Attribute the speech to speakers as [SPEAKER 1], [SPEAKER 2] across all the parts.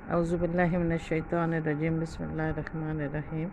[SPEAKER 1] اعوذ باللہ من الشیطان الرجیم بسم اللہ الرحمن الرحیم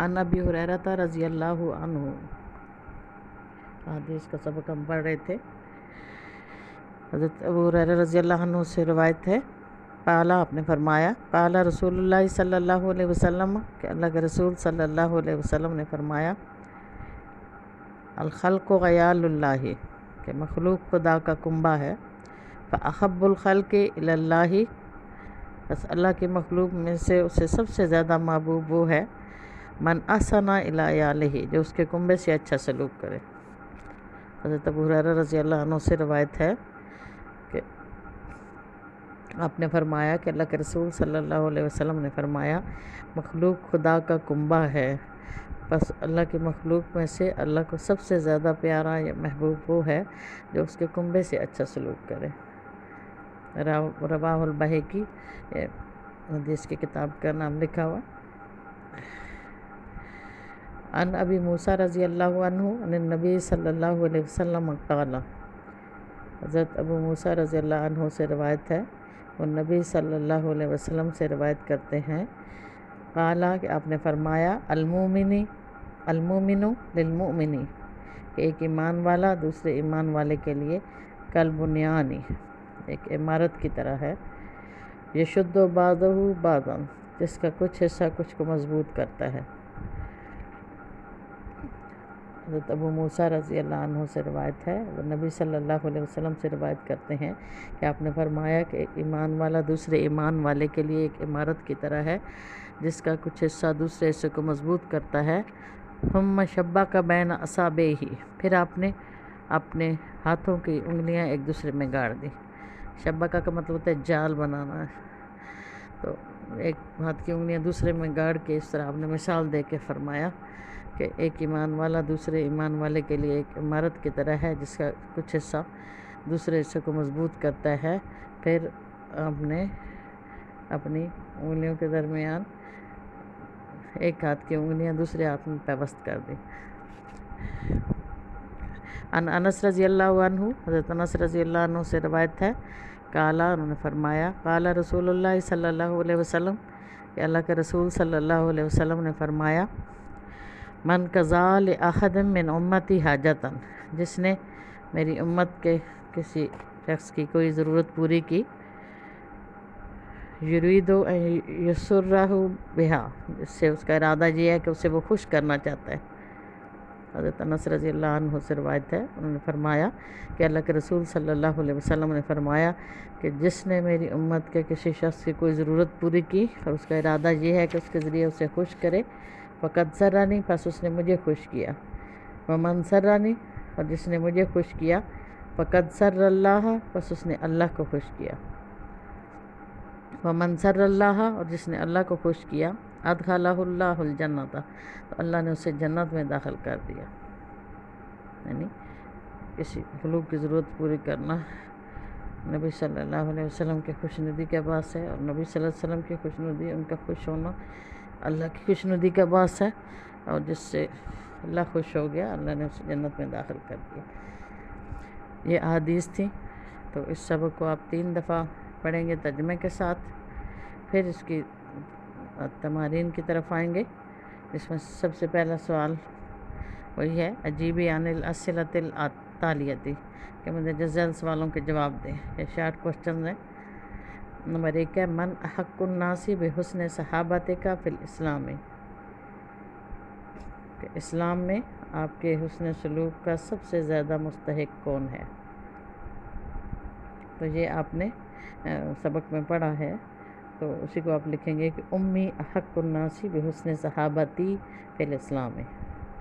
[SPEAKER 1] عن ابی ہریرہ رضی اللہ عنہ، حدیث کا سبق ہم پڑھ رہے تھے۔ حضرت ابو ہریرہ رضی اللہ عنہ سے روایت ہے، قال آپ نے فرمایا، قال رسول اللہ صلی اللہ علیہ وسلم کہ اللہ کے رسول صلی اللہ علیہ وسلم نے فرمایا، الخلق غیال اللہ کہ مخلوق خدا کا کنبہ ہے، فاحب الخلق الی اللہ بس اللہ کی مخلوق میں سے اسے سب سے زیادہ محبوب وہ ہے، من احسن الی عیالہ جو اس کے کنبے سے اچھا سلوک کرے۔ حضرت ابو ہریرہ رضی اللہ عنہ سے روایت ہے کہ آپ نے فرمایا کہ اللہ کے رسول صلی اللہ علیہ وسلم نے فرمایا، مخلوق خدا کا کنبہ ہے، بس اللہ کی مخلوق میں سے اللہ کو سب سے زیادہ پیارا یا محبوب وہ ہے جو اس کے کنبے سے اچھا سلوک کرے۔ رواہ البیہقی، حدیث کی کتاب کا نام لکھا ہوا۔ عن ابی موسیٰ رضی اللہ عنہ عن النبی صلی اللہ علیہ وسلم قال، حضرت ابو موسیٰ رضی اللہ عنہ سے روایت ہے، وہ نبی صلی اللہ علیہ وسلم سے روایت کرتے ہیں، قالا کہ آپ نے فرمایا، المومن للمؤمن کہ ایک ایمان والا دوسرے ایمان والے کے لیے کالبنیان ایک عمارت کی طرح ہے، یشد بعضہ بعضا جس کا کچھ حصہ کچھ کو مضبوط کرتا ہے۔ حضرت ابو موسیٰ رضی اللہ عنہ سے روایت ہے، وہ نبی صلی اللہ علیہ وسلم سے روایت کرتے ہیں کہ آپ نے فرمایا کہ ایک ایمان والا دوسرے ایمان والے کے لیے ایک عمارت کی طرح ہے جس کا کچھ حصہ دوسرے حصے کو مضبوط کرتا ہے۔ ثم شبک بین اصابعہ پھر آپ نے اپنے ہاتھوں کی انگلیاں ایک دوسرے میں گاڑ دی۔ شبکہ کا مطلب ہوتا ہے جال بنانا ہے، تو ایک ہاتھ کی انگلیاں دوسرے میں گاڑ کے اس طرح آپ نے مثال دے کے فرمایا کہ ایک ایمان والا دوسرے ایمان والے کے لیے ایک عمارت کی طرح ہے جس کا کچھ حصہ دوسرے حصے کو مضبوط کرتا ہے۔ پھر آپ نے اپنی انگلیوں کے درمیان ایک ہاتھ کی انگلیاں دوسرے ہاتھ میں پیوست کر دی۔ عن انس رضی اللہ عنہ، حضرت انس رضی اللہ عنہ سے روایت ہے، قالا انہوں نے فرمایا، قال رسول اللہ صلی اللہ علیہ وسلم کہ اللہ کے رسول صلی اللہ علیہ وسلم نے فرمایا، من قضا لأحد من امتی حاجتا جس نے میری امت کے کسی شخص کی کوئی ضرورت پوری کی، یرید ان یسرہ بہا جس سے اس کا ارادہ یہ ہے کہ اسے وہ خوش کرنا چاہتا ہے۔ حضرت انس رضی اللہ عنہ سے روایت ہے، انہوں نے فرمایا کہ اللہ کے رسول صلی اللہ علیہ وسلم نے فرمایا کہ جس نے میری امت کے کسی شخص کی کوئی ضرورت پوری کی اور اس کا ارادہ یہ ہے کہ اس کے ذریعے اسے خوش کرے، فقد سرنی پس اس نے مجھے خوش کیا، ومن سرنی اور جس نے مجھے خوش کیا، فقد سر اللہ پس اس نے اللہ کو خوش کیا، ومن سر اللہ اور جس نے اللہ کو خوش کیا، ادخلہ اللہ الجنۃ تو اللہ نے اسے جنت میں داخل کر دیا۔ یعنی کسی مخلوق کی ضرورت پوری کرنا نبی صلی اللہ علیہ وسلم کے خوشنودی کے باعث ہے، اور نبی صلی اللہ علیہ وسلم کی خوشنودی ان کا خوش ہونا اللہ کی خوشنودی کا باعث ہے، اور جس سے اللہ خوش ہو گیا اللہ نے اسے جنت میں داخل کر دیا۔ یہ احادیث تھی، تو اس سبق کو آپ 3 دفعہ پڑھیں گے ترجمے کے ساتھ، پھر اس کی تمارین کی طرف آئیں گے۔ اس میں سب سے پہلا سوال وہی ہے، اجیبی عن الاسئلۃ التالیۃ کہ مجھے جزل سوالوں کے جواب دیں۔ یہ شارٹ کوسچنز ہیں۔ نمبر 1 ہے، من احق الناس بحسن صحابتک فی الاسلام کہ اسلام میں آپ کے حسن سلوک کا سب سے زیادہ مستحق کون ہے؟ تو یہ آپ نے سبق میں پڑھا ہے، تو اسی کو آپ لکھیں گے کہ امی احق الناس بحسن صحابتی فی الاسلام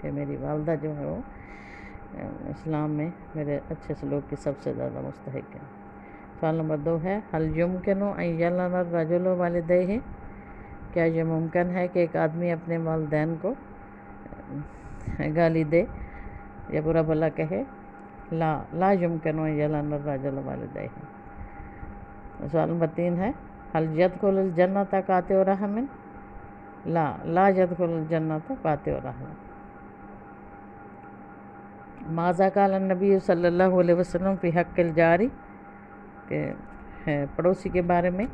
[SPEAKER 1] کہ میری والدہ جو ہے وہ اسلام میں میرے اچھے سلوک کی سب سے زیادہ مستحق ہے۔ سوال نمبر 2 ہے، هل يمكن ان يلعن الرجل والديه کیا یہ ممکن ہے کہ ایک آدمی اپنے والدین کو گالی دے یا برا بھلا کہے؟ لا يمكن ان يلعن الرجل والديه۔ سوال نمبر 3 ہے، هل يدخل الجنة قاطع رحم؟ لا يدخل الجنة قاطع رحم۔ ماذا قال النبی صلی اللہ علیہ وسلم فی حق الجاری کہ پڑوسی کے بارے میں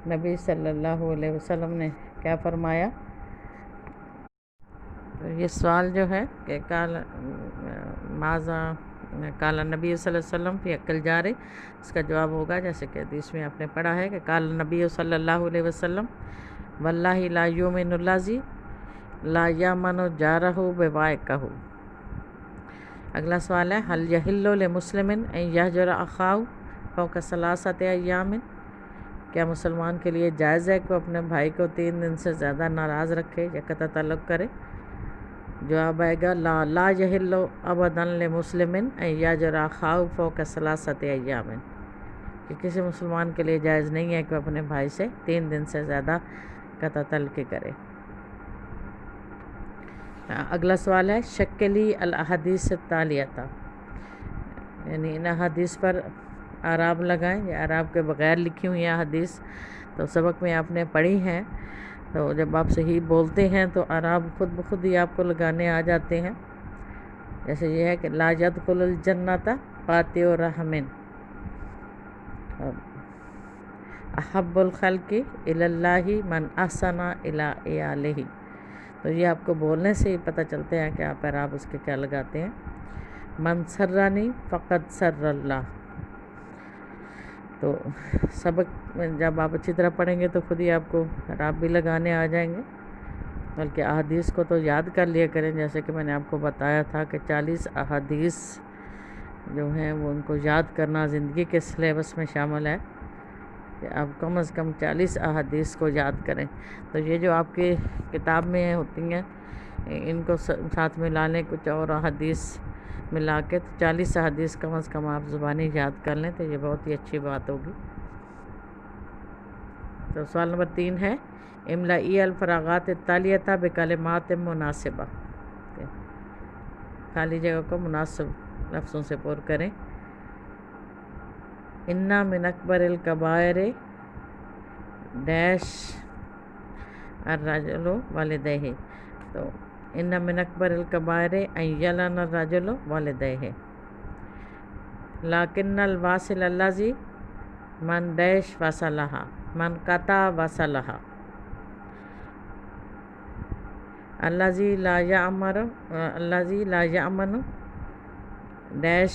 [SPEAKER 1] نبی صلی اللہ علیہ وسلم نے کیا فرمایا؟ تو یہ سوال جو ہے کہ ماذا قال نبی صلی اللہ علیہ وسلم فی عقل جارے، اس کا جواب ہوگا جیسے کہ حدیث میں آپ نے پڑھا ہے کہ قال نبی صلی اللہ علیہ وسلم واللہ لا یؤمن الذی لا یامن جارہ بوائقہ۔ اگلا سوال ہے حل یحل لمسلم ان یہجر اخاہ فوق ثلاثۃ ایام، کیا مسلمان کے لیے جائز ہے کہ وہ اپنے بھائی کو 3 دن سے زیادہ ناراض رکھے یا قطع تعلق کرے؟ جواب آئے گا لا یحل ابدا لمسلم ان یہجر اخاہ فوق ثلاثۃ ایام، کہ کسی مسلمان کے لیے جائز نہیں ہے کہ وہ اپنے بھائی سے 3 دن سے زیادہ قطع تعلق کرے۔ اگلا سوال ہے شکلی الاحادیث التالیہ، یعنی ان احادیث پر اعراب لگائیں، یہ اعراب کے بغیر لکھی ہوئی ہیں احادیث، تو سبق میں آپ نے پڑھی ہیں، تو جب آپ صحیح بولتے ہیں تو اعراب خود بخود ہی آپ کو لگانے آ جاتے ہیں۔ جیسے یہ ہے کہ لا يدخل الجنۃ قاطع رحم، احب الخلق الی اللہ من احسن الی عیالہ، تو یہ آپ کو بولنے سے ہی پتہ چلتے ہیں کہ آپ اعراب اس کے کیا لگاتے ہیں۔ من سرنی فقد سر اللہ، تو سبق جب آپ اچھی طرح پڑھیں گے تو خود ہی آپ کو اعراب بھی لگانے آ جائیں گے، بلکہ احادیث کو تو یاد کر لیا کریں، جیسے کہ میں نے آپ کو بتایا تھا کہ 40 احادیث جو ہیں وہ ان کو یاد کرنا زندگی کے سلیبس میں شامل ہے، کہ آپ کم از کم 40 احادیث کو یاد کریں۔ تو یہ جو آپ کی کتاب میں ہوتی ہیں ان کو ساتھ ملا لیں، کچھ اور احادیث ملا کے، تو 40 احادیث کم از کم آپ زبانی یاد کر لیں، تو یہ بہت ہی اچھی بات ہوگی۔ تو سوال نمبر 3 ہے املائی الفراغات التالیہ بکلمات مناسبہ، خالی جگہ کو مناسب لفظوں سے پر کریں۔ انا من اکبر الکبائر ڈیش الرجل والدیہ، تو ان من اکبر الکبائر ان یلعن الرجل والدیہ، لیکن الواصل الذی من ڈیش وصلہا من قطع وصلہا، الذی لا یأمن ڈیش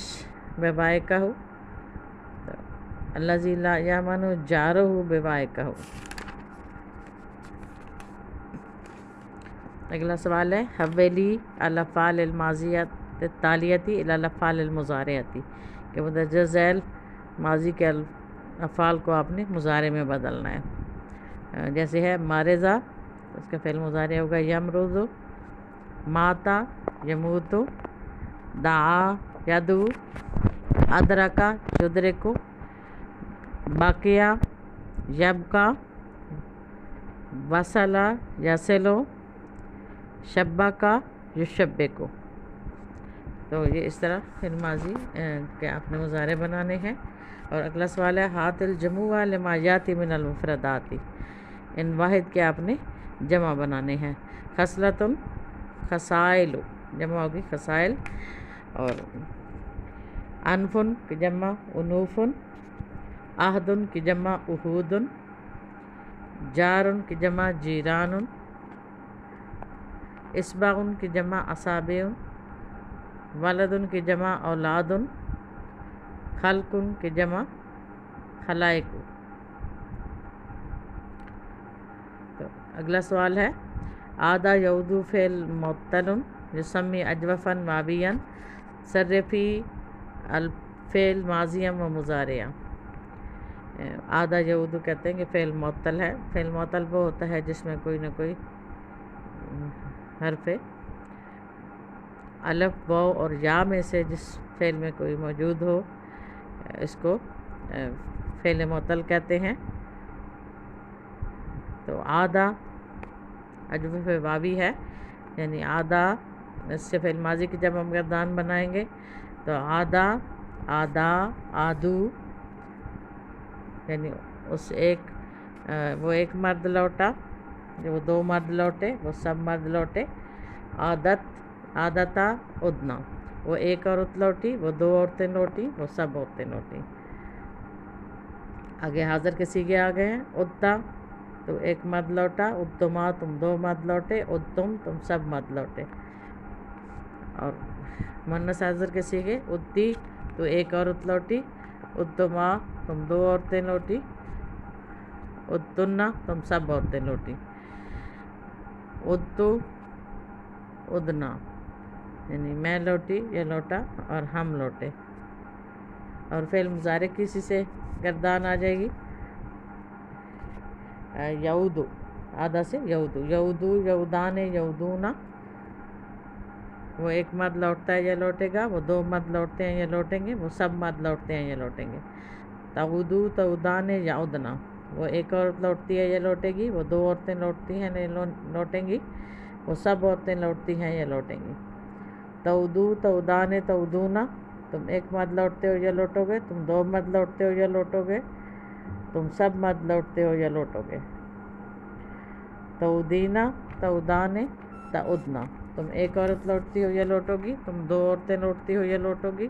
[SPEAKER 1] بوائقہ، الذی لا یأمن جارہ بوائقہ۔ اگلا سوال ہے حویلی الافعال الماضیۃ التالیۃ الی الافعال المضارعۃ، کہ مندرجہ ذیل ماضی کے افعال کو آپ نے مضارع میں بدلنا ہے۔ جیسے ہے مارزہ، اس کا فعل مضارع ہوگا یمرض، ماتا یموت، دعا یدعو، ادرکا یدرک، بقیہ یبقی، وصل یصل، شبکا یشبک۔ تو یہ اس طرح فعل ماضی کے آپ نے مضارع بنانے ہیں۔ اور اگلا سوال ہے ہات الجموع لما یاتی من المفردات، ان واحد کے آپ نے جمع بنانے ہیں۔ خصلۃ خصائل، جمع ہوگی خصائل، اور انف کی جمع انوف، عہد کی جمع عہود، جار کی جمع جیران، اصبع کی جمع اصابع، ولد کی جمع اولاد، خلق کی جمع خلائق۔ تو اگلا سوال ہے عاد یعود فعل معطل یسمی اجوفا واویا، صرفی الفعل ماضیا و مضارعا۔ عاد یعود کہتے ہیں کہ فعل معطل ہے، فعل معطل وہ ہوتا ہے جس میں کوئی نہ کوئی حرف الف، واو اور یا میں سے جس فعل میں کوئی موجود ہو، اس کو فعل معطل کہتے ہیں۔ تو عادہ اجوف واوی ہے، یعنی عادہ، اس سے فعل ماضی کی جب ہم گردان بنائیں گے تو عادہ، آدا، آدو، یعنی اس وہ ایک مرد لوٹا، وہ 2 مرد لوٹے، وہ سب مرد لوٹے۔ عادت، عادتا، ادنا، وہ ایک عورت لوٹی، وہ 2 عورتیں لوٹی، وہ سب عورتیں لوٹی۔ آگے حاضر کے سیغے آ گئے ہیں. اُتا تو ایک مد لوٹا، اتما تم دو مد لوٹے، اتم تم سب مد لوٹے. اور مؤنث حاضر کے سیغے اتی تو ایک عورت لوٹی، اتما تم دو عورتیں لوٹی، اتنا تم سب عورتیں لوٹی. اتو ادنا یعنی میں لوٹی یا لوٹا اور ہم لوٹے. اور فعل مضارع کسی سے گردان آ جائے گی، یعودو آدھا سے یعودو، یعودو یعودان یعودونا. وہ ایک مد لوٹتا ہے یا لوٹے گا، وہ دو مد لوٹتے ہیں یا لوٹیں گے، وہ سب مد لوٹتے ہیں یا لوٹیں گے. تعودو تعودان یعودنا، وہ ایک عورت لوٹتی ہے یا لوٹے گی، وہ دو عورتیں لوٹتی ہیں یا لوٹیں گی، وہ سب عورتیں لوٹتی ہیں یا لوٹیں گی. تعودو تعودان تعودونا، تم ایک مد لوٹتے ہو یا لوٹو گے، تم دو مد لوٹتے ہو یا لوٹو گے، تم سب مد لوٹتے ہو یا لوٹو گے. تعودینا تعودان تعودنا، تم ایک عورت لوٹتی ہو یا لوٹو گی، تم دو عورتیں لوٹتی ہو یا لوٹو گی،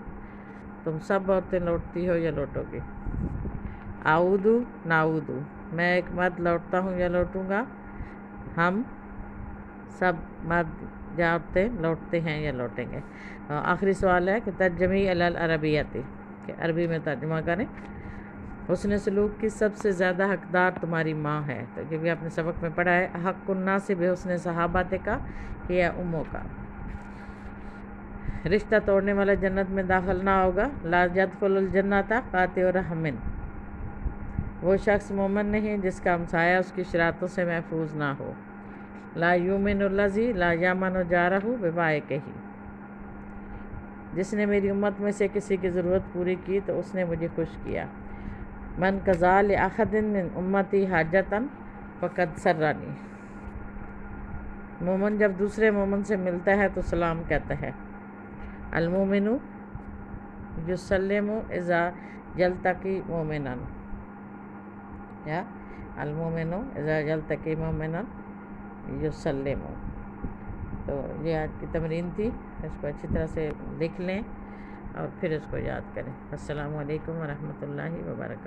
[SPEAKER 1] تم سب عورتیں لوٹتی ہو یا لوٹو گی. اعودو نعودو، میں ایک مد لوٹتا ہوں یا لوٹوں گا، ہم سب مد یا عورتیں لوٹتے ہیں یا لوٹیں گے. آخری سوال ہے کہ ترجمی علی العربیتی، کہ عربی میں ترجمہ کریں. حسن سلوک کی سب سے زیادہ حقدار تمہاری ماں ہے. تو یہ بھی آپ نے سبق میں پڑھا ہے. حق الناس بحسن صحابتک ہی امک. رشتہ توڑنے والا جنت میں داخل نہ ہوگا. لا يدخل الجنۃ قاطع رحم، وہ شخص مومن نہیں جس کا ہمسایہ اس کی شرارتوں سے محفوظ نہ ہو. لا یؤمن الذی لا یامن جارہ ببائقہ، جس نے میری امت میں سے کسی کی ضرورت پوری کی تو اس نے مجھے خوش کیا. من قضا لأحد من امتی حاجۃ فقد سرنی، مومن جب دوسرے مومن سے ملتا ہے تو سلام کہتا ہے. المومن یسلم اذا یلتقی مومنا، یا المومن اذا یلتقی مومنا یسلم. تو یہ آج کی تمرین تھی، اس کو اچھی طرح سے لکھ لیں اور پھر اس کو یاد کریں. السلام علیکم ورحمۃ اللہ وبرکاتہ.